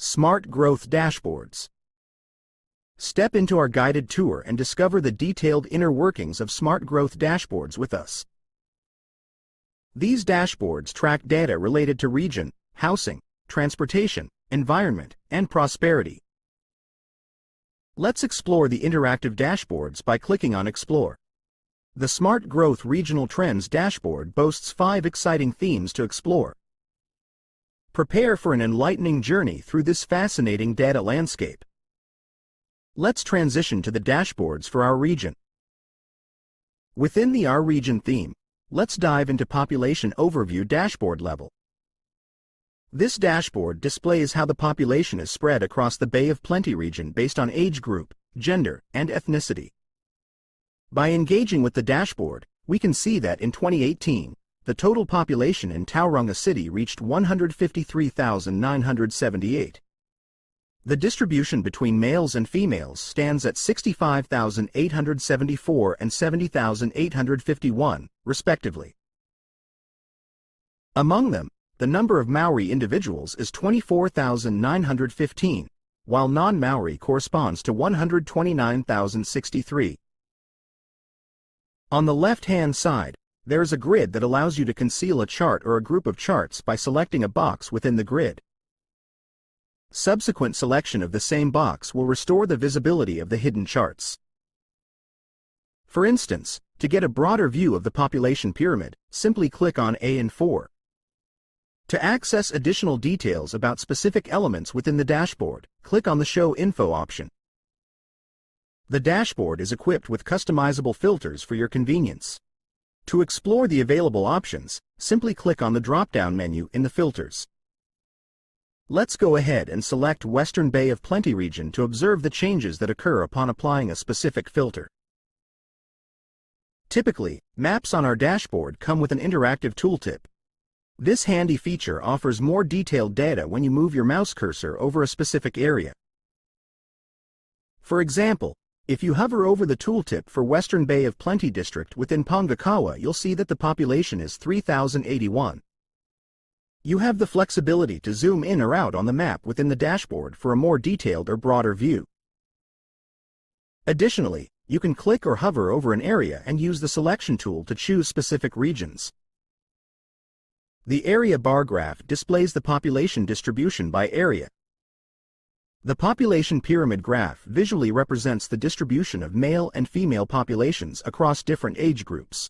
Smart Growth Dashboards. Step into our guided tour and discover the detailed inner workings of Smart Growth Dashboards with us. These dashboards track data related to region, housing, transportation, environment, and prosperity. Let's explore the interactive dashboards by clicking on Explore. The Smart Growth Regional Trends dashboard boasts 5 exciting themes to explore. Prepare for an enlightening journey through this fascinating data landscape. Let's transition to the dashboards for our region. Within the Our Region theme, let's dive into Population Overview dashboard level. This dashboard displays how the population is spread across the Bay of Plenty region based on age group, gender, and ethnicity. By engaging with the dashboard, we can see that in 2018, the total population in Tauranga City reached 153,978. The distribution between males and females stands at 65,874 and 70,851, respectively. Among them, the number of Maori individuals is 24,915, while non-Maori corresponds to 129,063. On the left-hand side, there is a grid that allows you to conceal a chart or a group of charts by selecting a box within the grid. Subsequent selection of the same box will restore the visibility of the hidden charts. For instance, to get a broader view of the population pyramid, simply click on AN4. To access additional details about specific elements within the dashboard, click on the Show Info option. The dashboard is equipped with customizable filters for your convenience. To explore the available options, simply click on the drop-down menu in the filters. Let's go ahead and select Western Bay of Plenty region to observe the changes that occur upon applying a specific filter. Typically, maps on our dashboard come with an interactive tooltip. This handy feature offers more detailed data when you move your mouse cursor over a specific area. For example, if you hover over the tooltip for Western Bay of Plenty district within Pongakawa, you'll see that the population is 3,081. You have the flexibility to zoom in or out on the map within the dashboard for a more detailed or broader view. Additionally, you can click or hover over an area and use the selection tool to choose specific regions. The area bar graph displays the population distribution by area. The population pyramid graph visually represents the distribution of male and female populations across different age groups.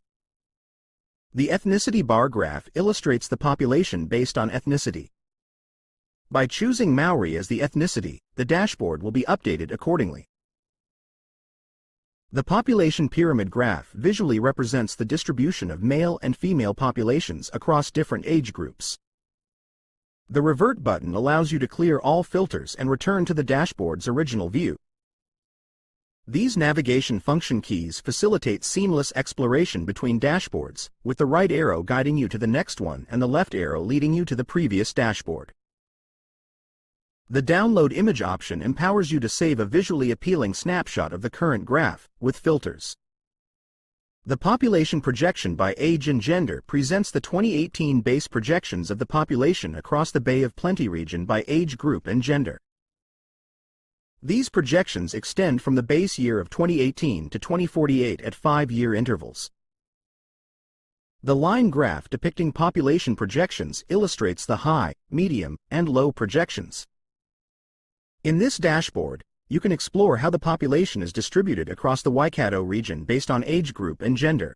The ethnicity bar graph illustrates the population based on ethnicity. By choosing Maori as the ethnicity, the dashboard will be updated accordingly. The population pyramid graph visually represents the distribution of male and female populations across different age groups. The Revert button allows you to clear all filters and return to the dashboard's original view. These navigation function keys facilitate seamless exploration between dashboards, with the right arrow guiding you to the next one and the left arrow leading you to the previous dashboard. The Download Image option empowers you to save a visually appealing snapshot of the current graph, with filters. The population projection by age and gender presents the 2018 base projections of the population across the Bay of Plenty region by age group and gender. These projections extend from the base year of 2018 to 2048 at 5-year intervals. The line graph depicting population projections illustrates the high, medium, and low projections. In this dashboard, you can explore how the population is distributed across the Waikato region based on age group and gender.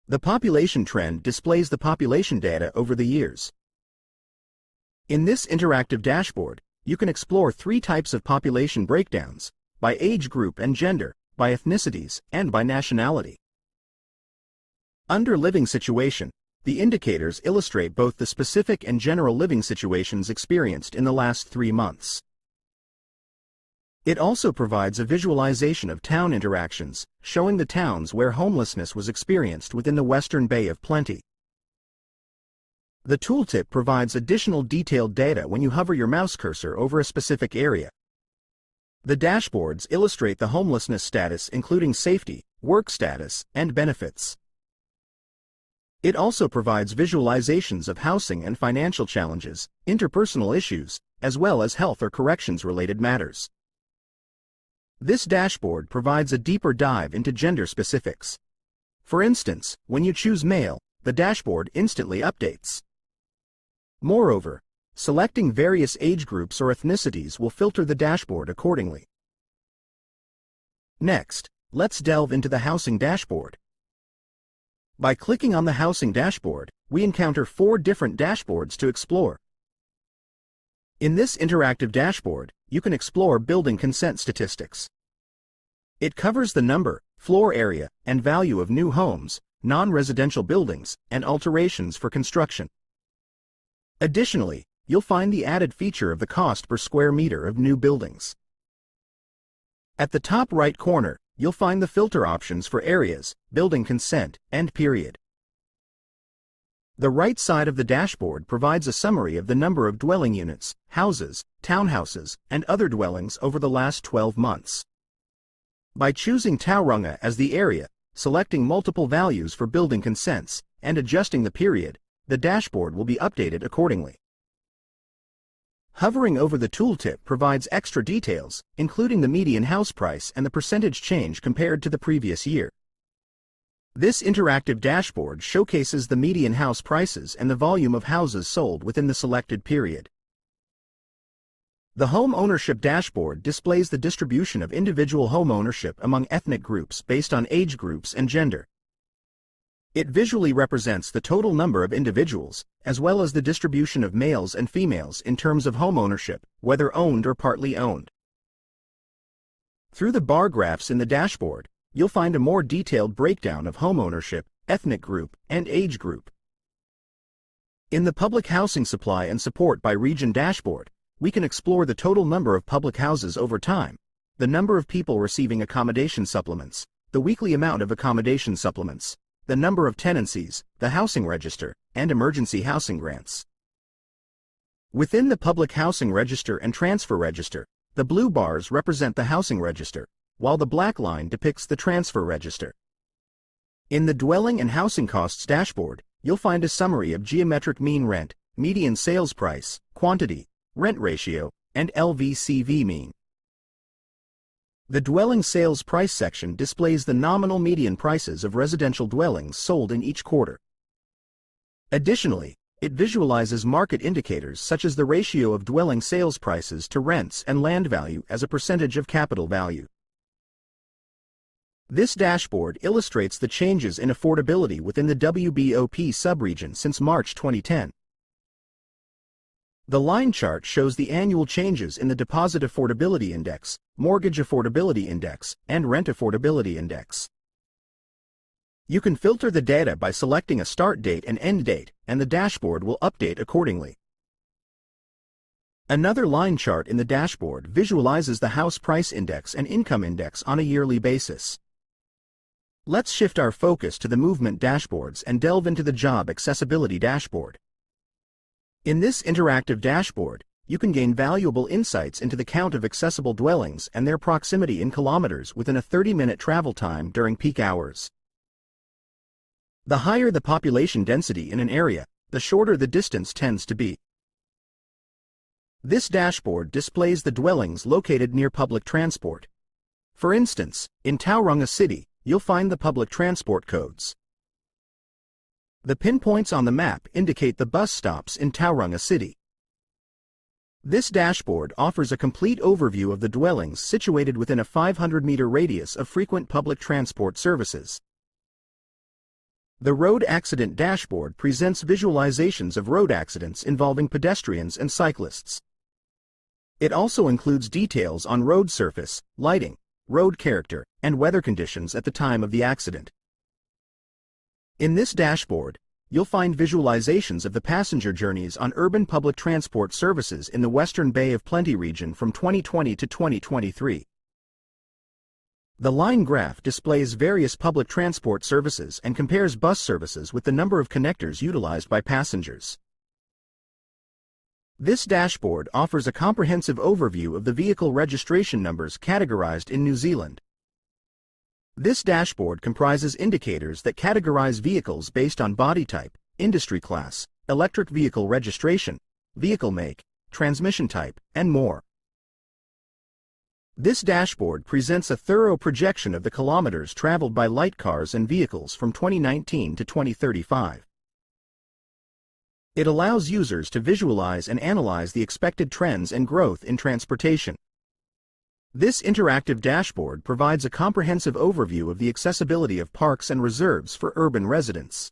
The population trend displays the population data over the years. In this interactive dashboard, you can explore 3 types of population breakdowns: by age group and gender, by ethnicities, and by nationality. Under Living Situation, the indicators illustrate both the specific and general living situations experienced in the last 3 months. It also provides a visualization of town interactions, showing the towns where homelessness was experienced within the Western Bay of Plenty. The tooltip provides additional detailed data when you hover your mouse cursor over a specific area. The dashboards illustrate the homelessness status, including safety, work status, and benefits. It also provides visualizations of housing and financial challenges, interpersonal issues, as well as health or corrections-related matters. This dashboard provides a deeper dive into gender specifics. For instance, when you choose male, the dashboard instantly updates. Moreover, selecting various age groups or ethnicities will filter the dashboard accordingly. Next, let's delve into the housing dashboard. By clicking on the housing dashboard, we encounter 4 different dashboards to explore. In this interactive dashboard, you can explore building consent statistics. It covers the number, floor area, and value of new homes, non-residential buildings, and alterations for construction. Additionally, you'll find the added feature of the cost per square meter of new buildings. At the top right corner, you'll find the filter options for areas, building consent, and period. The right side of the dashboard provides a summary of the number of dwelling units, houses, townhouses, and other dwellings over the last 12 months. By choosing Tauranga as the area, selecting multiple values for building consents, and adjusting the period, the dashboard will be updated accordingly. Hovering over the tooltip provides extra details, including the median house price and the percentage change compared to the previous year. This interactive dashboard showcases the median house prices and the volume of houses sold within the selected period. The home ownership dashboard displays the distribution of individual home ownership among ethnic groups based on age groups and gender. It visually represents the total number of individuals, as well as the distribution of males and females in terms of home ownership, whether owned or partly owned. Through the bar graphs in the dashboard, you'll find a more detailed breakdown of home ownership, ethnic group, and age group. In the Public Housing Supply and Support by Region dashboard, we can explore the total number of public houses over time, the number of people receiving accommodation supplements, the weekly amount of accommodation supplements, the number of tenancies, the housing register, and emergency housing grants. Within the Public Housing Register and Transfer Register, the blue bars represent the housing register, while the black line depicts the transfer register. In the Dwelling and Housing Costs dashboard, you'll find a summary of geometric mean rent, median sales price, quantity, rent ratio, and LVCV mean. The Dwelling Sales Price section displays the nominal median prices of residential dwellings sold in each quarter. Additionally, it visualizes market indicators such as the ratio of dwelling sales prices to rents and land value as a percentage of capital value. This dashboard illustrates the changes in affordability within the WBOP subregion since March 2010. The line chart shows the annual changes in the Deposit Affordability Index, Mortgage Affordability Index, and Rent Affordability Index. You can filter the data by selecting a start date and end date, and the dashboard will update accordingly. Another line chart in the dashboard visualizes the House Price Index and Income Index on a yearly basis. Let's shift our focus to the movement dashboards and delve into the Job Accessibility dashboard. In this interactive dashboard, you can gain valuable insights into the count of accessible dwellings and their proximity in kilometers within a 30-minute travel time during peak hours. The higher the population density in an area, the shorter the distance tends to be. This dashboard displays the dwellings located near public transport. For instance, in Tauranga City, you'll find the public transport codes. The pinpoints on the map indicate the bus stops in Tauranga City. This dashboard offers a complete overview of the dwellings situated within a 500-meter radius of frequent public transport services. The Road Accident dashboard presents visualizations of road accidents involving pedestrians and cyclists. It also includes details on road surface, lighting, road character, and weather conditions at the time of the accident. In this dashboard, you'll find visualizations of the passenger journeys on urban public transport services in the Western Bay of Plenty region from 2020 to 2023. The line graph displays various public transport services and compares bus services with the number of connectors utilized by passengers. This dashboard offers a comprehensive overview of the vehicle registration numbers categorized in New Zealand. This dashboard comprises indicators that categorize vehicles based on body type, industry class, electric vehicle registration, vehicle make, transmission type, and more. This dashboard presents a thorough projection of the kilometers traveled by light cars and vehicles from 2019 to 2035. It allows users to visualize and analyze the expected trends and growth in transportation. This interactive dashboard provides a comprehensive overview of the accessibility of parks and reserves for urban residents.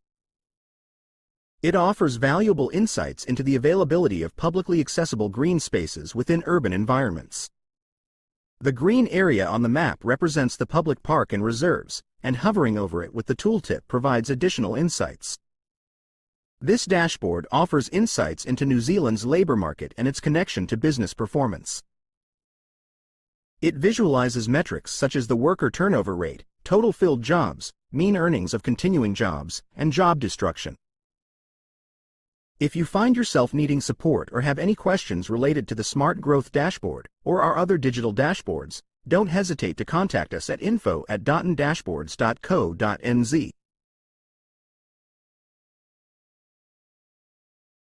It offers valuable insights into the availability of publicly accessible green spaces within urban environments. The green area on the map represents the public park and reserves, and hovering over it with the tooltip provides additional insights. This dashboard offers insights into New Zealand's labour market and its connection to business performance. It visualizes metrics such as the worker turnover rate, total filled jobs, mean earnings of continuing jobs, and job destruction. If you find yourself needing support or have any questions related to the Smart Growth Dashboard or our other digital dashboards, don't hesitate to contact us at info@dotondashboards.co.nz.